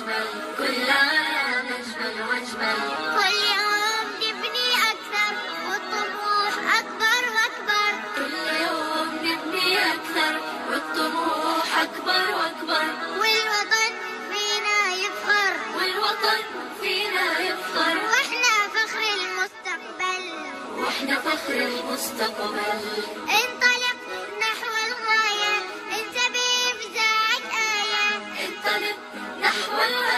وأجمل، كل عام أجمل وأجمل. كل يوم نبني أكثر والطموح أكبر وأكبر. كل يوم نبني أكثر والطموح أكبر وأكبر. والوطن فينا يفخر، والوطن فينا يفخر. وإحنا فخر المستقبل، وإحنا فخر المستقبل. انطلق نحو الغاية، انتبه بزاعة آية. انطلق نحو الغاية.